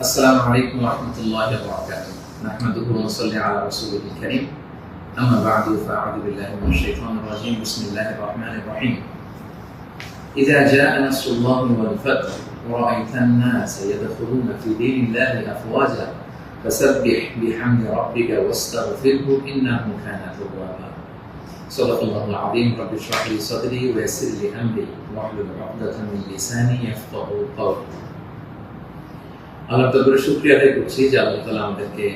السلام عليكم ورحمة الله وبركاته. نحمده ونصلي على رسوله الكريم. أما بعد فأعوذ بالله من الشيطان الرجيم. بسم الله الرحمن الرحيم. إذا جاء نصر الله والفتح ورأيت الناس يدخلون في دين الله أفواجا فسبح بحمد ربك واستغفره إنه كان توابا. صدق الله العظيم. رب اشرح لي صدري ويسر لي أمري واحلل عقدة من لساني يفقهوا قولي. আল্লাহ তাআলার শুকরিয়া আদায় করছি যে আল্লাহ তাআলা আমাদেরকে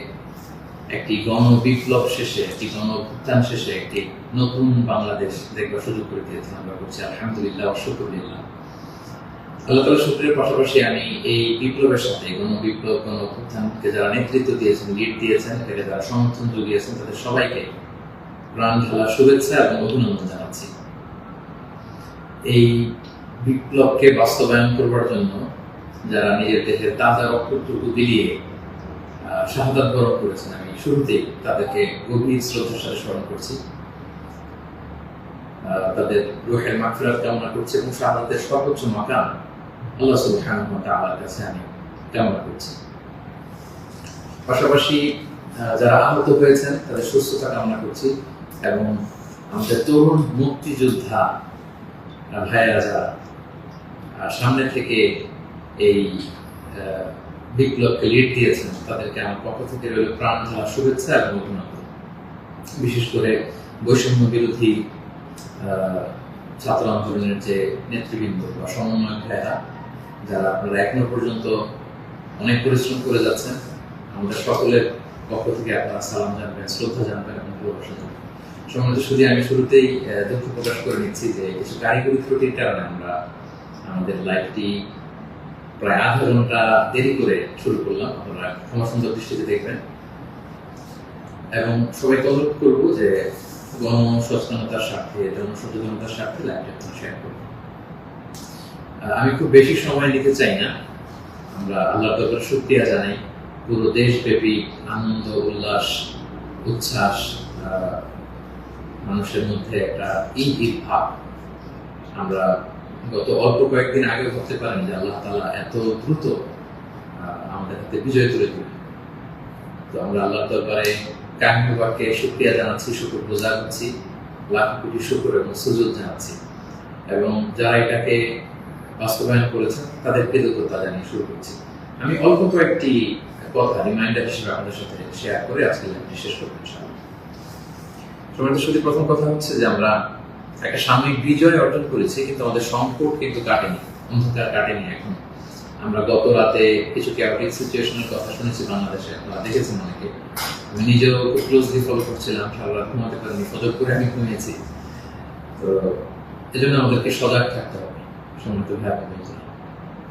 একটি গণবিপ্লব শেষে, একটি গণঅভ্যুত্থান শেষে একটি নতুন বাংলাদেশ দেখবার সুযোগ করে দিয়েছেন। আমরা বলছি আলহামদুলিল্লাহ ওয়া শুকরিল্লাহ। আল্লাহ তাআলার শুকরিয়ার পাশাপাশি আমি এই বিপ্লবের সাথে গণবিপ্লব, গণঅভ্যুত্থানকে যারা নেতৃত্ব দিয়েছেন, লিড দিয়েছেন, এটাকে যারা সমর্থন জুগিয়েছেন, তাদের সবাইকে প্রাণ ঢালা শুভেচ্ছা এবং অভিনন্দন জানাচ্ছি। এই বিপ্লবকে বাস্তবায়ন করবার জন্য যারা নিজের দেহের তাজা রক্তটুকু বিলিয়ে শাহাদাত বরণ করেছেন, আমি শুরুতেই তাদেরকে গভীর শ্রদ্ধার সাথে স্মরণ করছি। তাদের রূহের মাগফিরাত কামনা করছি এবং শাহাদাতের সর্বোচ্চ মাকাম আল্লাহ সুবহানাহু ওয়া তাআলার কাছে আমি কামনা করছি। পাশাপাশি যারা আহত হয়েছেন তাদের সুস্থতা কামনা করছি এবং আমাদের তরুণ মুক্তিযোদ্ধা ভাইয়েরা যারা সামনে থেকে এই বিপ্লবকে লিড দিয়েছেন, তাদেরকে আমার পক্ষ থেকে রইল প্রাণ ঢালা শুভেচ্ছা এবং অভিনন্দন। বিশেষ করে বৈষম্য বিরোধী ছাত্র আন্দোলনের যে নেতৃবৃন্দ বা সমন্বয়ক ভাইয়েরা, যারা আপনারা এখনো পর্যন্ত অনেক পরিশ্রম করে যাচ্ছেন, আমাদের সকলের পক্ষ থেকে আপনারা সালাম জানবেন, শ্রদ্ধা জানবেন এবং ভালোবাসা জানবেন। সম্মানিত শুধু আমি শুরুতেই দুঃখ প্রকাশ করে নিচ্ছি যে কিছু কারিগরি ত্রুটির কারণে আমরা আমাদের লাইভটি প্রায় আধা ঘন্টা দেরি করে শুরু করলাম। আপনারা ক্ষমা সুন্দর দৃষ্টিতে দেখবেন এবং সবাইকে অনুরোধ করবো যে গণসচেতনতার স্বার্থে, জনসচেতনতার স্বার্থে লাইভটা শেয়ার করবো। আমি খুব বেশি সময় নিতে চাই না। আমরা আল্লাহর দরবারে শুকরিয়া জানাই। পুরো দেশব্যাপী আনন্দ, উল্লাস, উচ্ছ্বাস, মানুষের মধ্যে একটা ঈদ ভাব আমরা গত অল্প কয়েকদিন আগে ভাবতে পারেন যে আল্লাহ তাআলা এত দ্রুত আমাদের হাতে বিজয় তুলে দিবেন। তো আমরা আল্লাহর দরবারে কায়মুবাকে শুকরিয়া জানাচ্ছি, শুকর গুজার হচ্ছি, লাখ কোটি শুকর এবং সুজুদ জানাচ্ছি এবং যারা এটাকে বাস্তবায়ন করেছেন তাদের কৃতজ্ঞতা জানিয়ে শুরু করছি। আমি অল্প কয়েকটি কথা রিমাইন্ডার হিসেবে আপনাদের সাথে শেয়ার করে আজকে লাইভটি শেষ করবো ইনশাআল্লাহ। সমাজের সাথে প্রথম কথা হচ্ছে যে আমরা একটা সাময়িক বিজয় অর্জন করেছি, কিন্তু আমাদের সংকট কিন্তু কাটেনি, অন্ধকার কাটেনি। এখন আমরা গত রাতে কিছু ক্যাওটিক সিচুয়েশনের কথা শুনেছি বাংলাদেশে, আপনারা দেখেছেন অনেকে। আমি নিজেও খুব ক্লোজলি ফলো করছিলাম, সারা রাত ঘুমাতে পারিনি, ফজর করে আমি ঘুমিয়েছি। তো এজন্য আমাদেরকে সজাগ থাকতে হবে। সম্মানিত ভাই বোনেরা,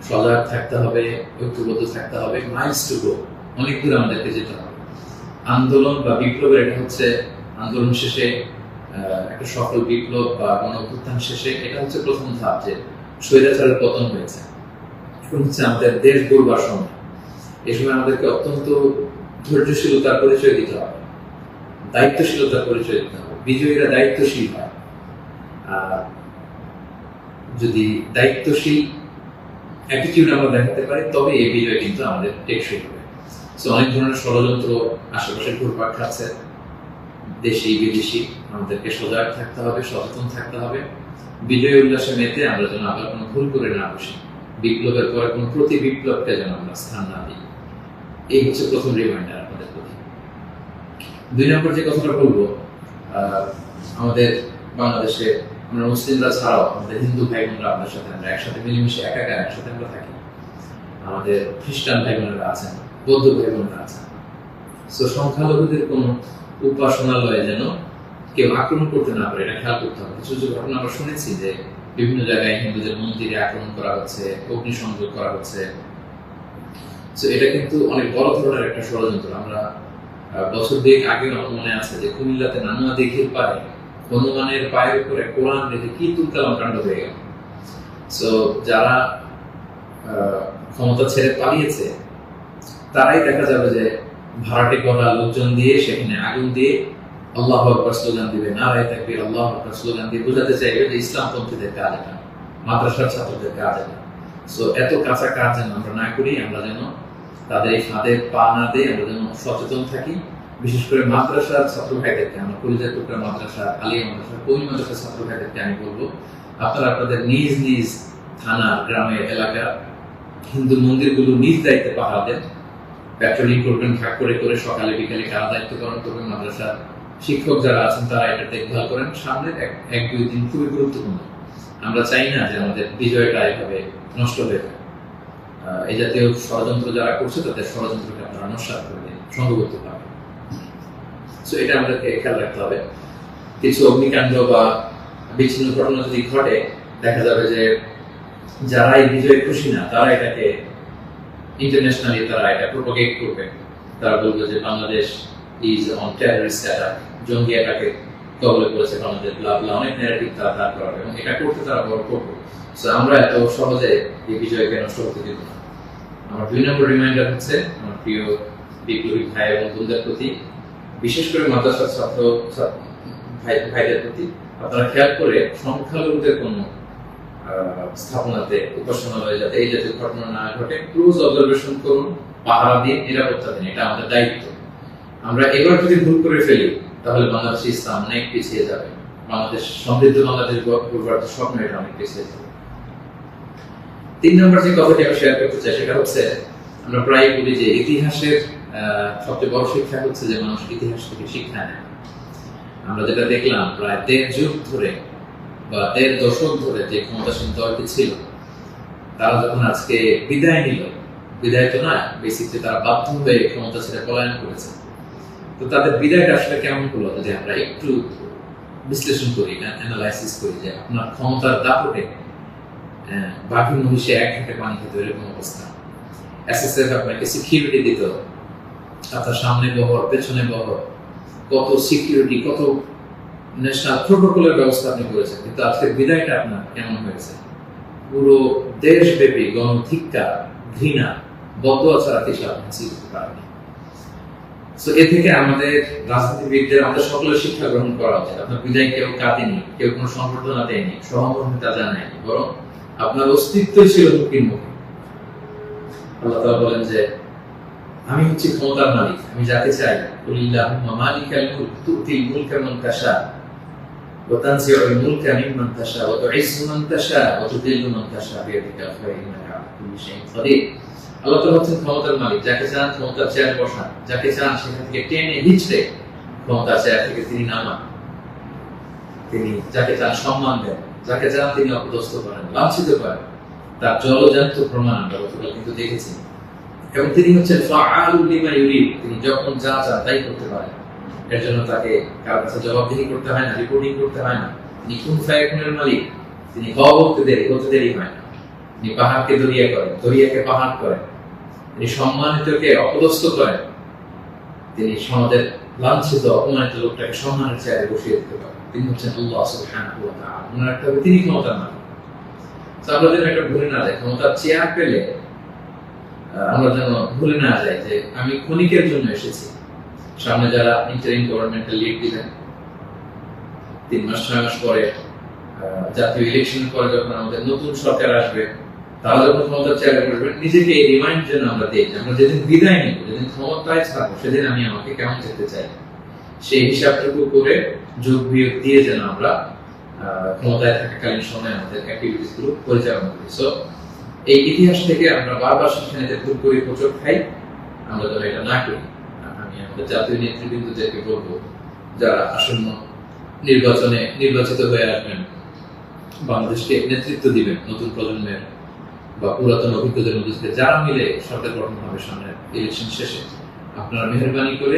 সজাগ থাকতে হবে, ঐক্যবদ্ধ থাকতে হবে। মাইলস টু গো, অনেক দূর আমাদেরকে যেতে হবে। আন্দোলন বা বিপ্লবের এটা হচ্ছে আন্দোলন শেষে একটা সফল বিপ্লব বা গণঅভ্যুত্থান শেষে এটা হচ্ছে প্রথম ধাপ, যে স্বৈরাচারের পতন হয়েছে। এখন হচ্ছে আমাদের দেশ গড়বার সময়। এই সময় আমাদেরকে অত্যন্ত ধৈর্যশীলতার পরিচয় দিতে হবে, দায়িত্বশীলতার পরিচয় দিতে হবে। বিজয়ীরা দায়িত্বশীল হয়। যদি দায়িত্বশীল অ্যাটিটিউড আমরা দেখাতে পারি তবে এই বিজয় কিন্তু আমাদের টেকসই হবে। সো অনেক ধরনের ষড়যন্ত্র আশেপাশে ঘুরপাক খাচ্ছে, দেশি বিদেশি। আমাদেরকে সজাগ থাকতে হবে, সচেতন থাকতে হবে। বিজয় উল্লাসে মেতে আমরা যেন আবার কোনো ভুল করে না বসি, বিপ্লবের পরে কোনো প্রতি বিপ্লবকে যেন আমরা স্থান না দিই। এই হচ্ছে প্রথম রিমাইন্ডার আপনাদের প্রতি। 2 নম্বর যে কথাটা বলবো, আমাদের বাংলাদেশে আমরা মুসলিমরা ছাড়াও আমাদের হিন্দু ভাই বোনরা আমাদের সাথে, আমরা একসাথে মিলেমিশে একাকার একসাথে আমরা থাকি। আমাদের খ্রিস্টান ভাই বোনেরা আছেন, বৌদ্ধ ভাই বোনেরা আছেন। সো সংখ্যালঘুদের কোনো উপাসনালয়ে যেন কেউ আক্রমণ করতে না পারে, এটা খেয়াল করতে হবে। কিছু কিছু ঘটনা আমরা শুনেছি যে বিভিন্ন জায়গায় হিন্দুদের মন্দিরে আক্রমণ করা হচ্ছে, অগ্নিসংযোগ করা হচ্ছে। তো এটা কিন্তু অনেক বড় ধরনের একটা ষড়যন্ত্র। আমরা বছর 2 আগে আমার মনে আছে যে কুমিল্লাতে নানুয়া দিঘির পাড়ে হনুমানের পায়ের উপরে কোরআন রেখে কি তুলকালাম কাণ্ড হয়ে গেল। সো যারা ক্ষমতা ছেড়ে পালিয়েছে তারাই দেখা যাবে যে ভাড়াটে করা লোকজন দিয়ে সেখানে আগুন দিয়ে আল্লাহু আকবার স্লোগান দিবে, নারায়ে তাকবীর, আল্লাহু আকবার স্লোগান দিয়ে বোঝাতে চাইবে যে ইসলামপন্থীদের কাজ এটা, মাদ্রাসার ছাত্রদের কাজ এটা। সো এত কাঁচা কাজ যেন আমরা না করি, আমরা যেন তাদের এই ফাঁদে পা না দিয়ে আমরা যেন সচেতন থাকি। বিশেষ করে মাদ্রাসার ছাত্র ভাইদেরকে, আমরা কলিজার টুকরা মাদ্রাসা, আলিয়া মাদ্রাসা, কোন মাদ্রাসার ছাত্র ভাইদেরকে আমি বলবো, আপনারা আপনাদের নিজ নিজ থানা, গ্রামের, এলাকা হিন্দু মন্দিরগুলো নিজ দায়িত্বে পাহারা দেন। প্যাট্রোলিং করবেন ভাগ করে করে, সকালে বিকালে কারা দায়িত্ব পালন করবেন। মাদ্রাসার শিক্ষক যারা আছেন তারা এটা দেখভাল করেন। সামনের এক দুই দিন খুবই গুরুত্বপূর্ণ। আমরা চাই না যে আমাদের বিজয়টা এভাবে নষ্ট হয়ে যায়। এই জাতীয় ষড়যন্ত্র যারা করছে তাদের ষড়যন্ত্রকে আপনারা নস্যাৎ করে দিন সংঘবদ্ধ ভাবে। সো এটা আমাদেরকে খেয়াল রাখতে হবে। কিছু অগ্নিকাণ্ড বা বিচ্ছিন্ন ঘটনা যদি ঘটে, দেখা যাবে যে যারা এই বিজয়ে খুশি না তারা এটাকে ইন্টারন্যাশনালি তারা এটা প্রোপাগেট করবে। তারা বলবে যে Bangladesh is on terrorist attack, জঙ্গি অ্যাটাকে কবলে পড়েছে বাংলাদেশ, ব্লা ব্লা, অনেক ন্যারেটিভ তারা দাঁড় করাবে এবং এটা করতে তারা বড় করবে। সো আমরা এত সহজে এই বিজয়কে নষ্ট হতে দিব না। আমার 2 নম্বর রিমাইন্ডার হচ্ছে আমার প্রিয় বিপ্লবী ভাই এবং বোনদের প্রতি, বিশেষ করে মাদ্রাসার ছাত্র ভাইদের প্রতি, আপনারা খেয়াল করে সংখ্যালঘুদের কোনো স্থাপনাতে, উপাসনালয়ে যাতে এই জাতীয় ঘটনা না ঘটে ক্লোজ অবজারভেশন করুন, পাহারা দিয়ে নিরাপত্তা দিন। এটা আমাদের দায়িত্ব। আমরা এবার যদি ভুল করে ফেলি তাহলে বাংলাদেশ ইসলাম অনেক পিছিয়ে যাবে। বাংলাদেশ সমৃদ্ধ বাংলাদেশ গড়বার স্বপ্ন এটা অনেক পিছিয়ে যাবে। 3 নম্বর যে কথাটি আমি শেয়ার করতে চাই সেটা হচ্ছে, আমরা প্রায় বলি যে ইতিহাসের সবচেয়ে বড় শিক্ষা হচ্ছে যে মানুষ ইতিহাস থেকে শিক্ষা নেয়। আমরা যেটা দেখলাম প্রায় 1.5 যুগ ধরে বা 1.5 দশক ধরে যে ক্ষমতাসীন দলটি ছিল, তারা যখন আজকে বিদায় নিল, বিদায় তো না, বেসিকলি তারা বাধ্য হয়ে ক্ষমতা ছেড়ে পলায়ন করেছে। তো তাদের বিদায়টা আসলে কেমন হলো যদি আমরা একটু বিশ্লেষণ করি, অ্যানালাইসিস করি, যে আপনার ক্ষমতার দাপটে বাকি মহিষে এক ঘাটে পানি খেতে এরকম অবস্থা। এসএসএফ আপনাকে সিকিউরিটি দিত, আপনার সামনে বহর, পেছনে বহর, কত সিকিউরিটি, কত ন্যাশনাল প্রোটোকলের ব্যবস্থা আপনি করেছেন। কিন্তু আজকের বিদায়টা আপনার কেমন হয়েছে? পুরো দেশব্যাপী গণধিক্কার, ঘৃণা, বদদোয়া ছাড়া কিছু আপনি শিখতে পারেননি। সো এ থেকে আমাদের রাজনীতিবিদদের, আমাদের সকলের শিক্ষা গ্রহণ করা উচিত। আপনার বিদায় কেউ কাঁদেনি, কেউ কোনো সম্বর্ধনা দেয়নি, সহমর্মিতা জানায়নি, বরং আপনার অস্তিত্বই ছিল হুমকির মুখে। আল্লাহ তাআলা বলেন যে আমি হচ্ছি ক্ষমতার মালিক, আমি যাকে চাই, কুলিল্লাহুম্মা মালিকাল মুলক তুতিল মুলকা মান তাশা ওয়া তানজিউল মুলকা মিম্মান তাশা ওয়া তুইজ্জু মান তাশা ওয়া তুযিল্লু মান তাশা বিয়াদিকাল খায়র ইন্নাকা আলা কুল্লি শাইইন কাদির। আল্লাহ তাআলা হচ্ছেন ক্ষমতার মালিক, যাকে চান ক্ষমতার চেয়ারে বসান, যাকে চান সেখান থেকে টেনে হিঁচড়ে ক্ষমতার চেয়ার থেকে তিনি নামান। তিনি যাকে চান সম্মান দেন, যাকে চান তিনি অপদস্থ করেন, লাঞ্ছিত করেন। তার জলজান্ত প্রমাণ আমরা গতকাল কিন্তু দেখেছি। এবং তিনি হচ্ছেন ফাআলুল লিমা ইউরিদ, তিনি যখন যা চান তাই করতে পারেন। এর জন্য তাকে কারোর কাছে জবাবদিহি করতে হয় না, রিপোর্টিং করতে হয় না। তিনি কুন ফায়াকুনের মালিক, তিনি হতে দেরি হয় না। তিনি পাহাড়কে দরিয়া করেন, দরিয়াকে পাহাড় করেন, তিনি সম্মানিতকে অপদস্থ করেন, তিনি সমাজের লাঞ্ছিত অপমানিত লোকটাকে সম্মানের চেয়ারে বসিয়ে দিতে পারেন। তিনি হচ্ছেন আল্লাহ সুবহানাহু ওয়া তাআলা। মনে রাখতে হবে তিনি ক্ষমতার মালিক। আমরা যেন এটা ভুলে না যাই, ক্ষমতার চেয়ার পেলে আমরা যেন ভুলে না যাই যে আমি ক্ষণিকের জন্য এসেছি। সামনে যারা ইন্টারিম গভর্নমেন্টের লিড দিবেন, 3 মাস 6 মাস পরে জাতীয় ইলেকশনের পরে যখন আমাদের নতুন সরকার আসবে, তারা যখন ক্ষমতার চেয়ারে বসবেন, নিজেকে এই রিমাইন্ড যেন আমরা দিই যে আমরা যেদিন বিদায় নিব, যেদিন ক্ষমতায় থাকবো, সেদিন আমি আমাকে কেমন দেখতে চাই, সেই হিসাবটুকু করে যোগ বিয়োগ দিয়ে যেন আমরা ক্ষমতায় থাকাকালীন সময় আমাদের অ্যাক্টিভিটিস গুলো পরিচালনা করি। সো এই ইতিহাস থেকে আমরা বারবার শিক্ষা নিতে ভুল করি, হোঁচট খাই, আমরা যেন এটা না করি। আমি আমাদের জাতীয় নেতৃবৃন্দদেরকে বলবো, যারা আসন্ন নির্বাচনে নির্বাচিত হয়ে আসবেন, বাংলাদেশকে নেতৃত্ব দিবেন, নতুন প্রজন্মের বা পুরাতন অভিজ্ঞদের মধ্যে থেকে যারা মিলে সরকার গঠন হবে সামনে ইলেকশন শেষে, আপনারা মেহরবানি করে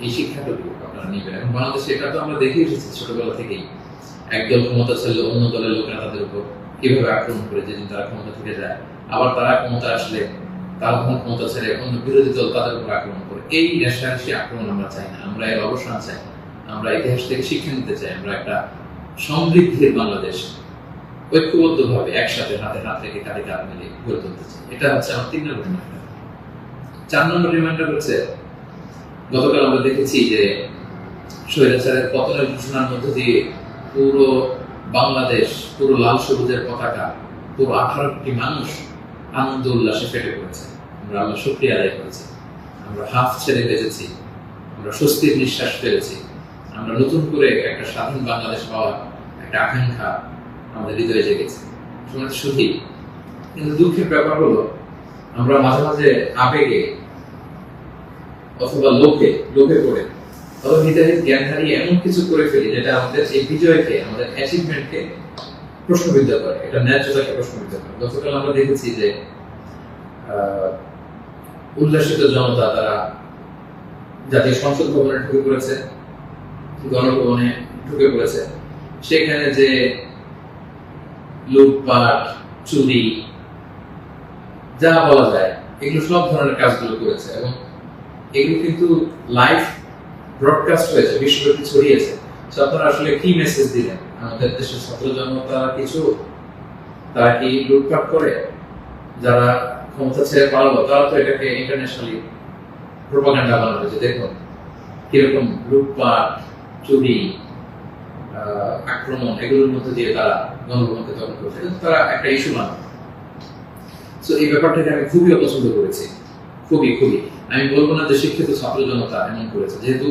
এই শিক্ষাটুকু আপনারা নেবেন। এবং বাংলাদেশে এটা তো আমরা দেখে এসেছি ছোটবেলা থেকেই, একদল ক্ষমতা ছেড়ে অন্য দলের লোকেরা তাদের উপর কিভাবে আক্রমণ করে, যেদিন তারা ক্ষমতা থেকে যায়, আবার তারা ক্ষমতা আসলে তারা তখন ক্ষমতা ছেড়ে অন্য বিরোধী দল তাদের উপর আক্রমণ করে। এই রেশারেশি আক্রমণ আমরা চাই না, আমরা এর অবসান চাই। আমরা ইতিহাস থেকে শিক্ষা নিতে চাই। আমরা একটা সমৃদ্ধির বাংলাদেশ ঐক্যবদ্ধভাবে একসাথে হাতে হাত রেখে কাঁধে কাঁধ মিলে গড়ে তুলতে চাই। এটা হচ্ছে আমার 3 নম্বর রিমাইন্ডার। 4 নম্বর রিমাইন্ডার হচ্ছে, গতকাল আমরা দেখেছি যে স্বৈরাচারের পতনের ঘোষণার মধ্য দিয়ে পুরো বাংলাদেশ, পুরো লাল সবুজের পতাকা, পুরো 18 কোটি মানুষ আনন্দ উল্লাসে ফেটে পড়েছে। আমরা আল্লাহ শুকরিয়া আদায় করেছি, আমরা হাফ ছেড়ে বেঁচেছি, আমরা স্বস্তির নিঃশ্বাস ফেলেছি, আমরা নতুন করে একটা স্বাধীন বাংলাদেশ পাওয়ার একটা আকাঙ্ক্ষা আমাদের হৃদয়ে জেগেছে। শুধু কিন্তু দুঃখের ব্যাপার হলো আমরা মাঝে মাঝে আবেগে অথবা লোকে পড়ে অথবা হৃদয়ের জ্ঞান হারিয়ে এমন কিছু করে ফেলি যেটা আমাদের এই বিজয়কে, আমাদের অ্যাচিভমেন্টকে প্রশ্নবিদ্ধ করে, এটা ন্যায্যতাকে প্রশ্নবিদ্ধ করে। গতকাল আমরা দেখেছি যে উল্লাসিত জনতা তারা জাতীয় সংসদ ভবনে ঢুকে পড়েছে, গণভবনে ঢুকে পড়েছে, সেখানে যে লুটপাট, চুরি, যা বলা যায়, এগুলো সব ধরনের কাজগুলো করেছে এবং এগুলো কিন্তু লাইভ ব্রডকাস্ট হয়েছে, বিশ্বব্যাপী ছড়িয়েছে। আপনারা আসলে কি মেসেজ দিলেন? আমাদের দেশের ছাত্র জনতা কিছু, তারা কি লুটপাট করে? যারা ক্ষমতা ছেড়ে পালালো তারা তো এটাকে ইন্টারন্যাশনালি প্রোপাগান্ডা বানাবে যে দেখুন কিরকম লুটপাট, চুরি, আক্রমণ, এগুলোর মধ্যে দিয়ে তারা গণভবনকে দখল করছে, কিন্তু তারা একটা ইস্যু মানে। তো এই ব্যাপারটাকে আমি খুবই অপছন্দ করেছি, খুবই। আমি বলবো না যে শিক্ষিত ছাত্র জনতা এমন করেছে, যেহেতু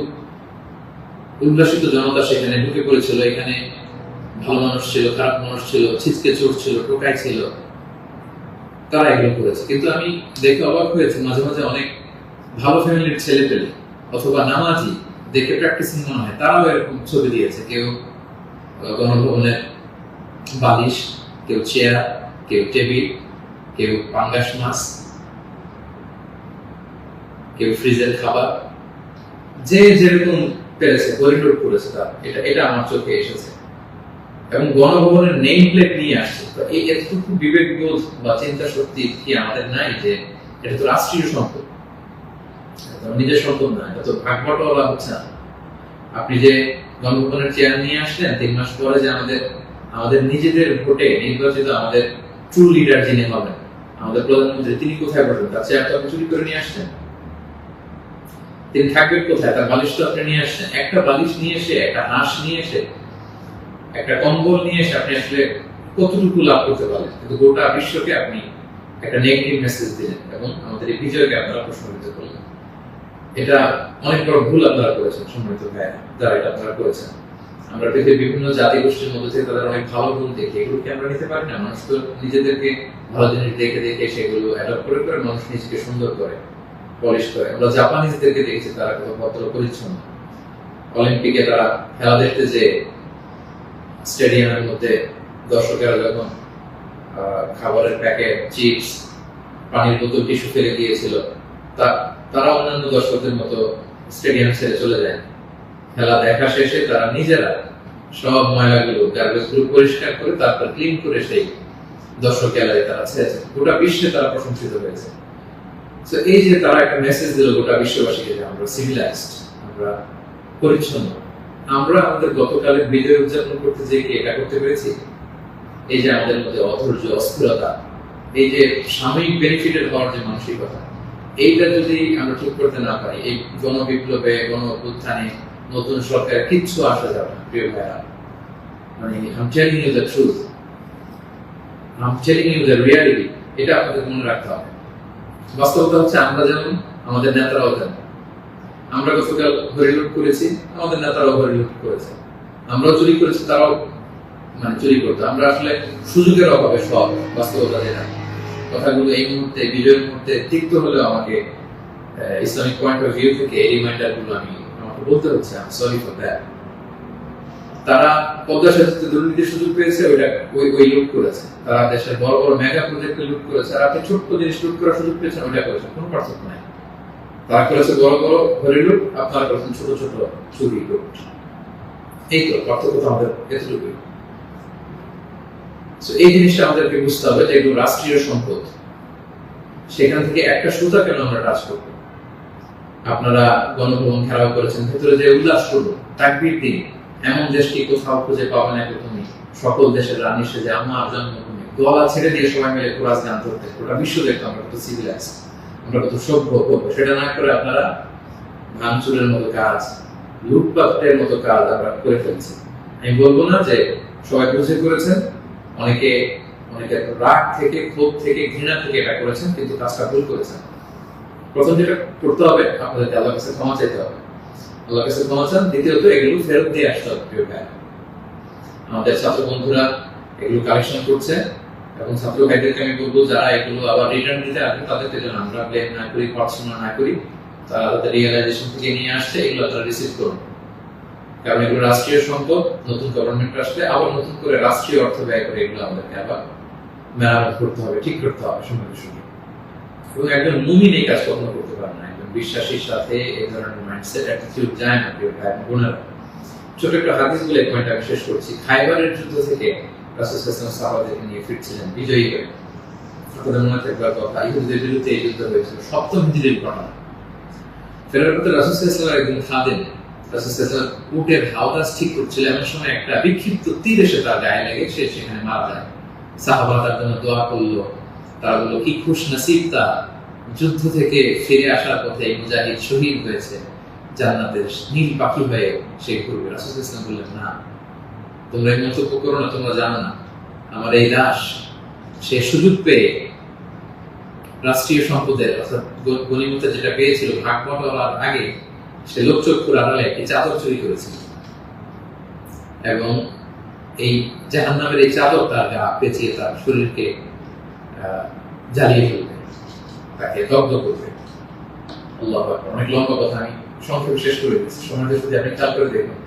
উল্লাসিত জনতা সেখানে ঢুকে পড়েছিল, এখানে ভালো মানুষ ছিল, খারাপ মানুষ ছিল, ছিচকে চোর ছিল, টোকাই ছিল, তারা এগুলো করেছে। কিন্তু আমি দেখে অবাক হয়েছি মাঝে মাঝে অনেক ভালো ফ্যামিলির ছেলে পেলে অথবা নামাজি, দেখে প্র্যাকটিসিং মনে হয়, তারাও এরকম ছবি দিয়েছে। কেউ গণভবনের বালিশ, কেউ চেয়ার, কেউ টেবিল, কেউ পাঙ্গাস মাছ, কেউ ফ্রিজের খাবার, যে যেরকম পেরেছে করিডোর করেছে। তার এটা আমার চোখে এসেছে এবং গণভবনের নেম প্লেট নিয়ে আসছে। তো এই এতটুকু বিবেকবোধ বা চিন্তা শক্তি কি আমাদের নাই যে এটা তো রাষ্ট্রীয় সম্পদ, নিজের সম্পদ না, এটা তো ভাগ বটোয়ারা হচ্ছে না। আপনি যে গণভবনের চেয়ার নিয়ে আসলেন, 3 মাস পরে যে আমাদের নিজেদের ভোটে নির্বাচিত আমাদের ট্রু লিডার যিনি হবেন, আমাদের প্রধানমন্ত্রী, তিনি কোথায় বসবেন? তার চেয়ার তো আপনি চুরি করে নিয়ে আসছেন। তিনি থাকবেন কোথায়? তার বালিশ তো আপনি নিয়ে আসছেন। একটা বালিশ নিয়ে এসে, একটা হাঁস নিয়ে এসে, একটা কম্বল নিয়ে এসে আপনি আসলে কতটুকু লাভ করতে পারলেন? কিন্তু গোটা বিশ্বকে আপনি একটা নেগেটিভ মেসেজ দিলেন এবং আমাদের এই বিজয়কে আপনারা প্রশ্নবিদ্ধ করলেন। এটা অনেক বড় ভুল আপনারা করেছেন সম্মানিত ভাইয়া, যারা এটা আপনারা করেছেন। আমরা পৃথিবীর বিভিন্ন জাতি গোষ্ঠীর মধ্যে থেকে তাদের অনেক ভালো গুণ দেখি, এগুলোকে আমরা নিতে পারি না? মানুষ তো নিজেদেরকে ভালো জিনিস দেখে দেখে সেগুলো অ্যাডপ্ট করে করে মানুষ নিজেকে সুন্দর করে, পলিশ করে। আমরা জাপানিজদেরকে দেখেছি তারা কত ভদ্র পরিচ্ছন্ন। অলিম্পিকে তারা খেলা দেখতে যে স্টেডিয়ামের মধ্যে দর্শকেরা যখন খাবারের প্যাকেট, চিপস, পানির বোতল, টিস্যু ফেলে দিয়েছিল, তারা অন্যান্য দর্শকদের মতো স্টেডিয়াম ছেড়ে চলে যায়। খেলা দেখা শেষে তারা নিজেরা সব ময়লাগুলো, গার্বেজ গুলো পরিষ্কার করে তারপর ক্লিন করে সেই দর্শক এলাকায় তারা ছেড়েছে। গোটা বিশ্বে তারা প্রশংসিত হয়েছে। তো এই যে তারা একটা মেসেজ দিল গোটা বিশ্ববাসীকে যে আমরা সিভিলাইজড, আমরা পরিচ্ছন্ন। আমরা আমাদের গতকালের বিজয় উদযাপন করতে যে কি এটা করতে পেরেছি? এই যে আমাদের মধ্যে অধৈর্য, অস্থিরতা, এই যে সাময়িক বেনিফিটেড হওয়ার যে মানসিকতা, এইটা যদি আমরা ঠিক করতে না পারি, এই গণবিপ্লবে, গণ অভ্যুত্থানে, নতুন সরকার কিচ্ছু আসা যাবে না প্রিয় ভাইরা। মানে I'm telling you the truth, I'm telling you the reality, এটা আপনাদের মনে রাখতে হবে। বাস্তবতা হচ্ছে আমরা যেমন, আমাদের নেতারাও তেমন। আমরা গতকাল হরিলুট করেছি, আমাদের নেতারাও হরিলুট করেছে। আমরাও চুরি করেছি, তারাও চুরি করতো। আমরা আসলে সুযোগের অভাবে সব, বাস্তবতা যেটা। কথাগুলো এই মুহূর্তে, বিজয়ের মুহূর্তে তিক্ত হলেও আমাকে ইসলামিক পয়েন্ট অফ ভিউ থেকে এই রিমাইন্ডার গুলো আমাকে বলতে হচ্ছে। আমি সরি ফর দ্যাট। তারা পদ্মা সেতুতে দুর্নীতির সুযোগ পেয়েছে, ওই লুট করেছে। তারা দেশের বড় বড় মেগা প্রজেক্টে লুট করেছে, আর আপনি ছোট্ট জিনিস লুট করার সুযোগ পেয়েছেন, ওইটা করেছেন। কোনো পার্থক্য নাই। তারা করেছে বড় বড় হরি লুট, আপনারা করেছেন ছোট ছোট চুরি লুট। এই তো পার্থক্য, আমাদের এতটুকুই। এই জিনিসটা আমাদেরকে বুঝতে হবে যে এগুলো রাষ্ট্রীয় সম্পদ। সেখান থেকে একটা সুতা কেন আমরা টাচ করবো? আপনারা গণভবন ঘেরাও করেছেন, ভেতরে যে উল্লাস করবো, তাকবীর দিন। এমন দেশটি কোথাও খুঁজে পাবে না তুমি, সকল দেশের রানী সেজে আমার জন্মভূমি। গলা ছেড়ে দিয়ে সবাই মিলে কোরআন গান করতে, গোটা বিশ্ব দেখতো আমরা কত সিভিলাইজ, আমরা কত সভ্য। সেটা না করে আপনারা ভাঙচুরের মতো কাজ, লুটপাটের মতো কাজ আমরা করে ফেলছি। আমি বলবো না যে সবাই বুঝে করেছেন, অনেকে রাগ থেকে, ক্ষোভ থেকে, ঘৃণা থেকে এটা করেছেন, কিন্তু কাজটা ভুল করেছেন। প্রথম যেটা করতে হবে, আপনাদেরকে আল্লাহর কাছে ক্ষমা চাইতে হবে। আল্লাহর কাছে ক্ষমা চান। দ্বিতীয়ত এগুলো ফেরত দিয়ে আসতে হবে। প্রিয় ভাই, আমাদের ছাত্র বন্ধুরা এগুলো কালেকশন করছে, এবং ছাত্র ভাইদেরকে আমি বলবো যারা এগুলো আবার রিটার্ন দিতে আসবে তাদেরকে যেন আমরা ব্লেম না করি, পড়াশোনা না করি, তারা তাদের রিয়েলাইজেশন থেকে নিয়ে আসছে, এগুলো তারা রিসিভ করুন। কারণ এগুলো রাষ্ট্রীয় সম্পদ, নতুন গভর্নমেন্ট আসলে আবার নতুন করে রাষ্ট্রীয় অর্থ ব্যয় করে এগুলো আমাদেরকে আবার মেরামত করতে হবে, ঠিক করতে হবে সময় সুযোগ। এবং একজন মুমিন এই কাজ কখনো করতে পারে না। একজন বিশ্বাসীর সাথে এই ধরনের মাইন্ডসেট অ্যাটিটিউড যায় না। প্রিয় ভাই বোনেরা, ছোট একটা হাদিস বলে পয়েন্ট আমি শেষ করছি। খাইবারের যুদ্ধ থেকে রাসূল সাল্লাল্লাহু আলাইহি ওয়াসাল্লাম সাহাবাদেরকে নিয়ে ফিরছিলেন বিজয়ী হয়ে। আপনাদের মনে থাকবার কথা, ইহুদিদের বিরুদ্ধে এই যুদ্ধ হয়েছিল 7ম হিজরির ঘটনা। ফেরার পথে রাসূল সাল্লাল্লাহু আলাইহি ওয়াসাল্লাম একজন খাদেম রাসূল সাল্লাল্লাহু আলাইহি ওয়াসাল্লাম উটের হাওদাস ঠিক করছিল, এমন সময় একটা বিক্ষিপ্ত তীর এসে তার গায়ে লেগে সে সেখানে মারা যায়। সাহাবারা তার জন্য দোয়া করলো। তারা বলল, কি খুশ নসিব তার, যুদ্ধ থেকে ফিরে আসার পথে এই মুজাহিদ শহীদ হয়েছে, জান্নাতের নীল পাখি হয়ে সে ঘুরবে। রাসূল সাল্লাল্লাহু আলাইহি ওয়াসাল্লাম বললেন, না, তোমরা এই মন্তব্য করো না, তোমরা জানো না আমার এই দাস সে সুযোগ পেয়ে রাষ্ট্রীয় সম্পদের অর্থাৎ গনিমতের যেটা পেয়েছিল ভাগ বটোয়ারার আগে সে লোকচক্ষুর আড়ালে একটি চাদর চুরি করেছিল, এবং এই জাহান্নামের এই চাদর তার গা পেঁচিয়ে তার শরীরকে জ্বালিয়ে ফেলবে, তাকে দগ্ধ করবে। আল্লাহু আকবার। অনেক লম্বা কথা, আমি সংক্ষেপে শেষ করে দিচ্ছি। সময়টা যদি আপনি খেয়াল করে দেখুন,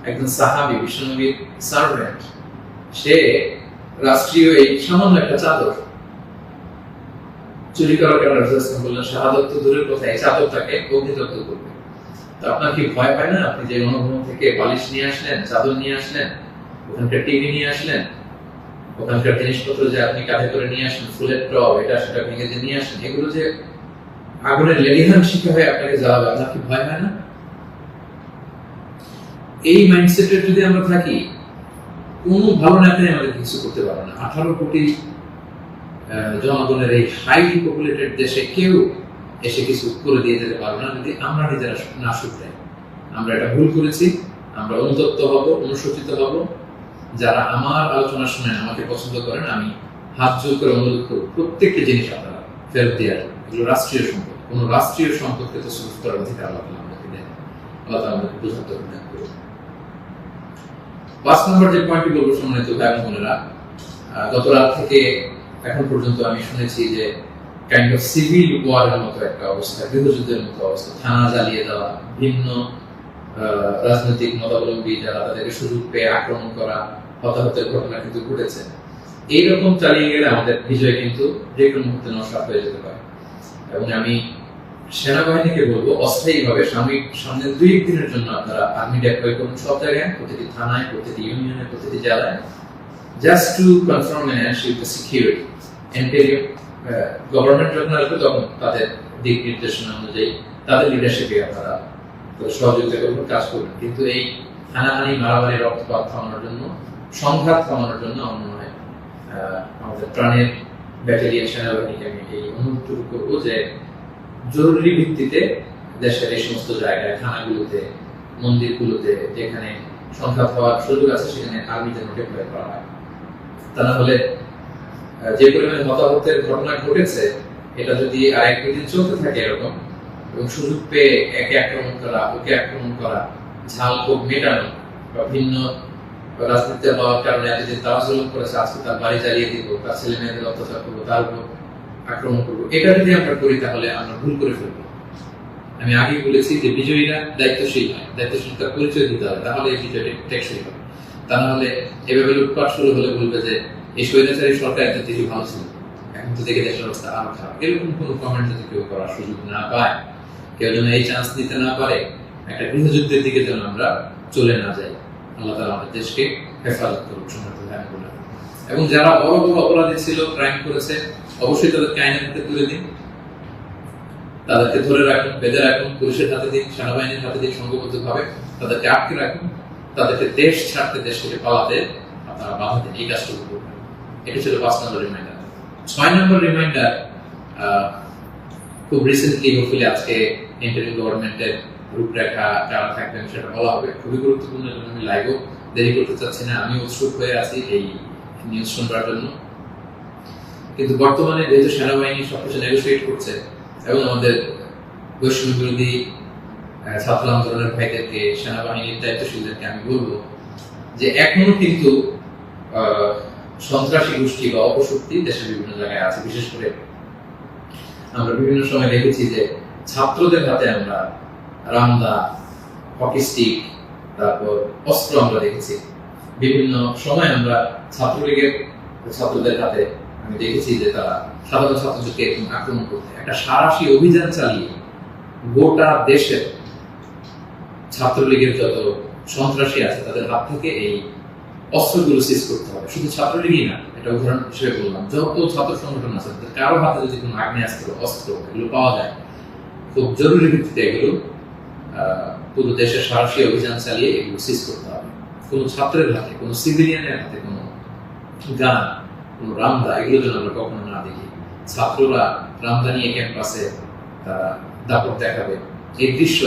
একজন সাহাবী, বিশ্বনবীর সার্ভেন্ট, সে রাষ্ট্রীয় এই সামান্য একটা চাদর চুরি করার কারণে রাসূল বললেন, শাহাদাত তো দূরের কথা, এই চাদরটাকে অগ্নিদগ্ধ করবে। তো আপনার কি ভয় হয় না? আপনি যে অনুভব থেকে বালিশ নিয়ে আসলেন, চাদর নিয়ে আসলেন, ওখানকার টিভি নিয়ে আসলেন, ওখানকার জিনিসপত্র যে আপনি কাঁধে করে নিয়ে আসেন, ফুলের টব এটা সেটা ভেঙে যে নিয়ে আসেন, এগুলো যে আগুনের লেলিহান শিখা হয়ে আপনাকে জ্বালাবে, আপনার কি ভয় হয় না? এই মাইন্ডসেটে যদি আমরা থাকি, কোনো ভালো নেতাই আমাদের কিছু করতে পারবে না। 18 কোটি জনগণের এই হাইলি পপুলেটেড দেশে কেউ এসে কিছু করে দিয়ে যেতে পারবে না যদি আমরা নিজেরা না শুধরাই। আমরা এটা ভুল করেছি, আমরা অনুতপ্ত হব, অনুশোচিত হব। যারা আমার আলোচনা শুনেন, আমাকে পছন্দ করেন, আমি হাত জোর করে অনুরোধ করব, প্রত্যেকটি জিনিস আপনারা ফেরত দিয়ে আসবেন। এগুলো রাষ্ট্রীয় সম্পদ, কোনো রাষ্ট্রীয় সম্পদকে তো সুযোগ করার অধিকার আল্লাহ আমাদেরকে দেন। আল্লাহ আমাদেরকে বোঝার তৌফিক করুন। 5 নম্বর যে পয়েন্টটি বলবো সম্মানিত ভাই বোনেরা, গত রাত থেকে এখন পর্যন্ত আমি শুনেছি যে কাইন্ড অফ সিভিল ওয়ারের মতো একটা অবস্থা, গৃহযুদ্ধের মতো অবস্থা, থানা জ্বালিয়ে দেওয়া, ভিন্ন রাজনৈতিক মতাবলম্বী যারা তাদেরকে সুযোগ পেয়ে আক্রমণ করা, হতাহতের ঘটনা কিন্তু ঘটেছে। এইরকম চালিয়ে গেলে আমাদের বিজয় কিন্তু যে কোনো মুহূর্তে নস্বাত হয়ে যেতে পারে। এবং আমি সেনাবাহিনীকে বলবো, অস্থায়ীভাবে সামনের 2-1 দিনের জন্য আপনারা আর্মি ডেপ্লয় করুন সব জায়গায়, প্রতিটি থানায়, প্রতিটি ইউনিয়নে, প্রতিটি জেলায়, just to confirm and ensure the security. Interim government যখন আসবে তখন তাদের দিক নির্দেশনা অনুযায়ী তাদের লিডারশিপে আপনারা সহযোগিতা করবেন, কাজ করবেন। কিন্তু এই হানাহানি, মারামারি, রক্তপাত থামানোর জন্য, সংঘাত থামানোর জন্য আমার মনে হয় আমাদের প্রাণের ব্যাটালিয়ন সেনাবাহিনীকে আমি এই অনুরোধটুকু করবো যে জরুরি ভিত্তিতে দেশের এই সমস্ত জায়গায়, থানাগুলোতে, মন্দিরগুলোতে যেখানে সংঘাত হওয়ার সুযোগ আছে সেখানে আর্মি যেন ডেপ্লয় করা হয়। তা না হলে যে পরিমাণে হতাহতের ঘটনা ঘটেছে, এটা যদি আর 1-2 দিন চলতে থাকে এরকম, এবং সুযোগ পেয়ে একে আক্রমণ করা, ওকে আক্রমণ করা, ঝাল ক্ষোভ মেটানো, বা ভিন্ন রাজনীতিতে হওয়ার কারণে এতদিন তারা জুলুম করেছে, আজকে তার বাড়ি জ্বালিয়ে দিব, তার ছেলে মেয়েদের অত্যাচার করবো, তার উপর আক্রমণ করবো, এটা যদি আমরা করি তাহলে আমরা ভুল করে ফেলবো। আমি আগেই বলেছি যে বিজয়ীরা দায়িত্বশীল হয়, দায়িত্বশীলতার পরিচয় দিতে হবে, তাহলে এই বিজয়টা টেকসই হবে। তা না হলে এভাবে লুটপাট শুরু হলে বলবে যে এই স্বৈরাচারী সরকার এত দেখি ভালো ছিল, এখন তো দেখে দেশের অবস্থা আরো খারাপ। এরকম কোনো কমেন্ট যদি কেউ করার সুযোগ না পায়, কেউ যেন এই চান্স দিতে না পারে, একটা গৃহযুদ্ধের দিকে যেন আমরা চলে না যাই। আল্লাহ তাআলা আমাদের দেশকে হেফাজত করুন। এবং যারা বড় বড় অপরাধী ছিল, ক্রাইম করেছে, অবশ্যই তাদেরকে আইনের হাতে তুলে দিন, তাদেরকে ধরে রাখুন, বেঁধে রাখুন, পুলিশের হাতে দিন, সেনাবাহিনীর হাতে দিন, সংঘবদ্ধভাবে তাদেরকে আটকে রাখুন, তাদেরকে দেশ ছাড়তে, দেশ থেকে পালাতে আপনারা বাধা দিন। এই কাজটুকু করবেন। এটা ছিল 5 নম্বর রিমাইন্ডার। 6 নম্বর রিমাইন্ডার, খুব রিসেন্টলি হোপফুলি আজকে ইন্টারিম গভর্নমেন্টের রূপরেখা যারা থাকবেন সেটা বলা হবে। খুবই গুরুত্বপূর্ণ, জন্য আমি লাইভও দেরি করতে চাচ্ছি না, আমি উৎসুক হয়ে আছি এই নিউজ শুনবার জন্য। কিন্তু বর্তমানে যেহেতু সেনাবাহিনী সবকিছু নেগোসিয়েট করছে এবং আমাদের বৈষম্য বিরোধী ছাত্র আন্দোলনের ভাইদেরকে, সেনাবাহিনীর দায়িত্বশীলদেরকে আমি বলবো যে এখনো কিন্তু সন্ত্রাসী গোষ্ঠী বা অপশক্তি দেশের বিভিন্ন জায়গায় আছে। বিশেষ করে আমরা বিভিন্ন সময় দেখেছি যে ছাত্রদের হাতে আমরা রামদা, হকি স্টিক, তারপর অস্ত্র আমরা দেখেছি। বিভিন্ন সময় আমরা ছাত্রলীগের ছাত্রদের হাতে আমি দেখেছি যে তারা সাধারণ ছাত্রদেরকে এরকম আক্রমণ করতে, একটা সারাশি অভিযান চালিয়ে গোটা দেশের ছাত্রলীগের যত সন্ত্রাসী আছে তাদের হাত থেকে এই অস্ত্রগুলো সিজ করতে হবে। শুধু ছাত্রলীগই না, এটা উদাহরণ হিসেবে বললাম, যত ছাত্র সংগঠন আছে কারো হাতে যদি কোনো আগ্নেয়াস্ত্র, অস্ত্র এগুলো পাওয়া যায়, খুব জরুরি ভিত্তিতে এগুলো পুরো দেশে সারাশি অভিযান চালিয়ে এগুলো সিজ করতে হবে। কোনো ছাত্রের হাতে, কোনো সিভিলিয়ানের হাতে কোনো গান, কোনো রামদা এগুলো যেন আমরা কখনো না দেখি। ছাত্ররা রামদা নিয়ে ক্যাম্পাসে তারা দাপট দেখাবে, এই দৃশ্য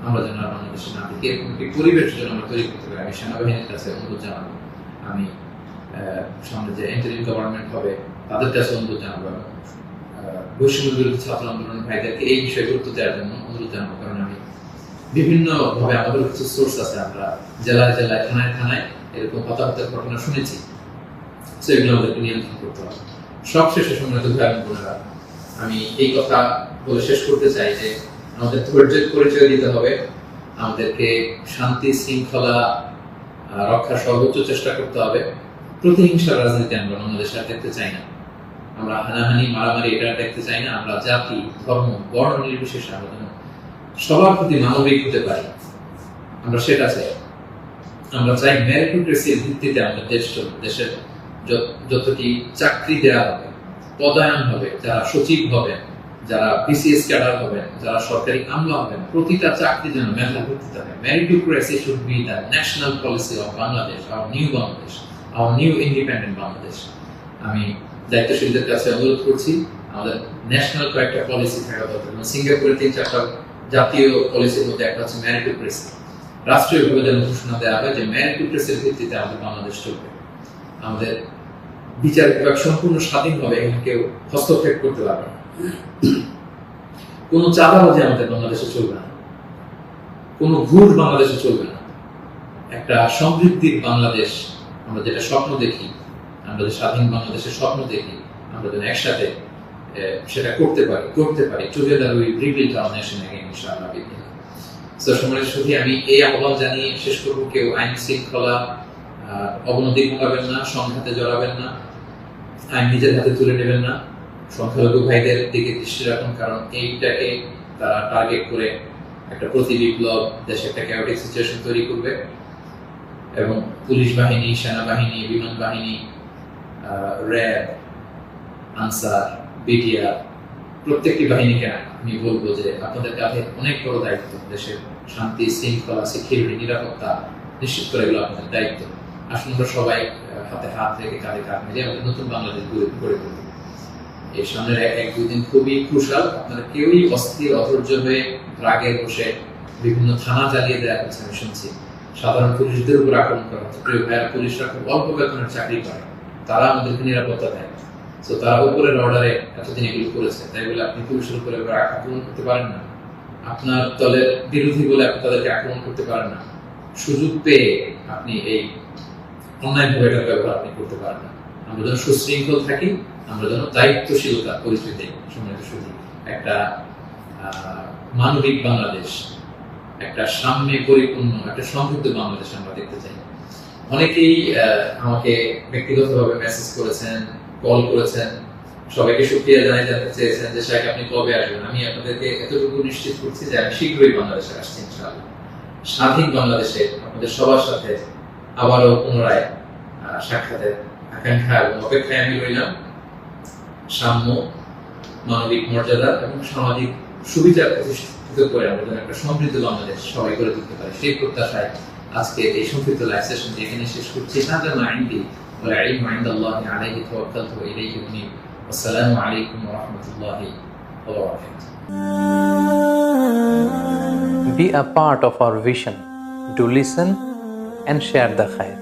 আমরা যেন বাংলাদেশে না দেখি। এরকম একটি পরিবেশ যেন আমরা তৈরি করতে পারি। আমি সেনাবাহিনীর কাছে অনুরোধ জানাবো, আমি সামনে যে ইন্টারিম গভর্নমেন্ট হবে তাদের কাছে অনুরোধ জানাবো, বৈষম্য বিরোধী ছাত্র আন্দোলনের ভাইদেরকে এই বিষয়ে গুরুত্ব দেওয়ার জন্য অনুরোধ জানাবো। কারণ আমি বিভিন্ন ভাবে আমাদের কিছু সোর্স আছে, আমরা জেলায় জেলায়, থানায় থানায় এরকম হতাহতের ঘটনা শুনেছি। সেগুলো আমাদেরকে নিয়ন্ত্রণ করতে হবে। সবশেষে সম্মানিত ভাই এবং বোনেরা, আমি এই কথা বলে শেষ করতে চাই যে আমাদের ধৈর্যের পরিচয় দিতে হবে, আমাদেরকে শান্তি শৃঙ্খলা রক্ষার সর্বোচ্চ চেষ্টা করতে হবে। প্রতিহিংসার রাজনীতি আমরা বাংলাদেশে আর দেখতে চাই না। আমরা হানাহানি, মারামারি এটা দেখতে চাই না। আমরা জাতি, ধর্ম, বর্ণ নির্বিশেষে আমরা যেন সবার প্রতি মানবিক হতে পারি, আমরা সেটা চাই। আমরা চাই মেরিটোক্রেসির ভিত্তিতে আমাদের দেশ চলবে। দেশের যতটি চাকরি দেওয়া হবে, পদায়ন হবে, যারা সচিব হবেন, যারা বিসিএস ক্যাডার হবেন, যারা সরকারি আমলা হবেন, প্রতিটা চাকরি যেন মেধার ভিত্তিতে হবে। Meritocracy should be the national policy of Bangladesh, our new Bangladesh, our new independent Bangladesh. আমি দায়িত্বশীলদের কাছে অনুরোধ করছি, আমাদের ন্যাশনাল কয়েকটা পলিসি থাকা দরকার। সিঙ্গাপুরের 3-4টা জাতীয় পলিসির মধ্যে একটা হচ্ছে মেরিটোক্রেসি। রাষ্ট্রীয়ভাবে যেন ঘোষণা দেওয়া হয় যে মেরিটোক্রেসির ভিত্তিতে আমাদের বাংলাদেশ চলবে। আমাদের বিচার বিভাগ সম্পূর্ণ স্বাধীনভাবে এখানে কেউ হস্তক্ষেপ করতে পারবে না। কোনো চাঁদাবাজি আমাদের বাংলাদেশে চলবে না, কোনো ঘুষ বাংলাদেশে চলবে না। একটা সমৃদ্ধির বাংলাদেশ আমরা যেটা স্বপ্ন দেখি, আমরা যে স্বাধীন বাংলাদেশের স্বপ্ন দেখি, আমরা যেন একসাথে সেটা করতে পারি। Together we rebuild hour nation again, ইনশাআল্লাহ। সো সম্মানিত সুধী, আমি এই আহ্বান জানিয়ে শেষ করব, কেউ আইন শৃঙ্খলা অবনতি ঘটাবেন না, সংঘাতে জড়াবেন না, আইন নিজের হাতে তুলে নেবেন না। সংখ্যালঘু ভাইদের দিকে দৃষ্টি রাখুন, কারণ এইটাকে তারা টার্গেট করে একটা প্রতি বিপ্লব, দেশে একটা ক্যাওটিক সিচুয়েশন তৈরি করবে। এবং পুলিশ বাহিনী, সেনাবাহিনী, বিমান বাহিনী, র্যাব, আনসার, বিডিআর, প্রত্যেকটি বাহিনীকে আমি বলবো যে আপনাদের কাঁধে অনেক বড় দায়িত্ব। দেশের শান্তি, শৃঙ্খলা, সিকিউরিটি, নিরাপত্তা নিশ্চিত করে এগুলো আপনাদের দায়িত্ব। আসুন আমরা সবাই হাতে হাত রেখে, কাঁধে কাঁধ মিলিয়ে আমাদের নতুন বাংলাদেশ গড়ে তুলব। এই সামনের 1-2 দিন খুবই ক্রুশাল। আপনারা কেউই অস্থির, অধৈর্য হয়ে রাগে বসে বিভিন্ন থানা জ্বালিয়ে দেওয়া হচ্ছে, আমি শুনছি। সাধারণ পুলিশদের উপর আক্রমণ করা হচ্ছে। প্রিয় ভাইয়েরা, পুলিশরা খুব অল্প বেতনের চাকরি করে, তারা আমাদেরকে নিরাপত্তা দেয়। তো তারা উপরের অর্ডারে এতদিন এগুলো করেছে, তাই বলে আপনি পুলিশের উপরে আক্রমণ করতে পারেন না। আপনার দলের বিরোধী বলে আপনি তাদেরকে আক্রমণ করতে পারেন না। সুযোগ পেয়ে আপনি এই অন্যায়ভাবে এটার ব্যবহার আপনি করতে পারেন না। আমরা যেন সুশৃঙ্খল থাকি, আমরা যেন দায়িত্বশীলতা পরিচয় দিই। সম্মানিত সুধী, একটা মানবিক বাংলাদেশ, একটা সাম্যে পরিপূর্ণ, একটা সমৃদ্ধ বাংলাদেশ আমরা দেখতে চাই। অনেকেই আমাকে ব্যক্তিগতভাবে মেসেজ করেছেন, কল করেছেন, সবাইকে শুকরিয়া জানাতে চেয়েছেন যে শাইখ আপনি কবে আসবেন। আমি আপনাদেরকে এতটুকু নিশ্চিত করছি যে আমি শীঘ্রই বাংলাদেশে আসছি ইনশাআল্লাহ। স্বাধীন বাংলাদেশে আপনাদের সবার সাথে আবারও পুনরায় সাক্ষাতের আকাঙ্ক্ষা এবং অপেক্ষায় আমি রইলাম। সাম্য, মানবিক মর্যাদা এবং সামাজিক সুবিচার প্রতিষ্ঠিত করে আমরা যেন একটা সমৃদ্ধ বাংলাদেশ সবাই করে তুলতে পারি, সেই প্রত্যাশায় আজকে এই সংক্ষিপ্ত লাইভ সেশন এখানে শেষ করছি। হাদা মা ইনদি ওয়াল ইলমু ইনদাল্লাহি আলাইহি তাওয়াক্কালতু ওয়া ইলাইহি উনীব। আসসালামু আলাইকুম ওয়া রাহমাতুল্লাহি ওয়া বারাকাতুহু। Be a part of our vision. Do listen and share the khair.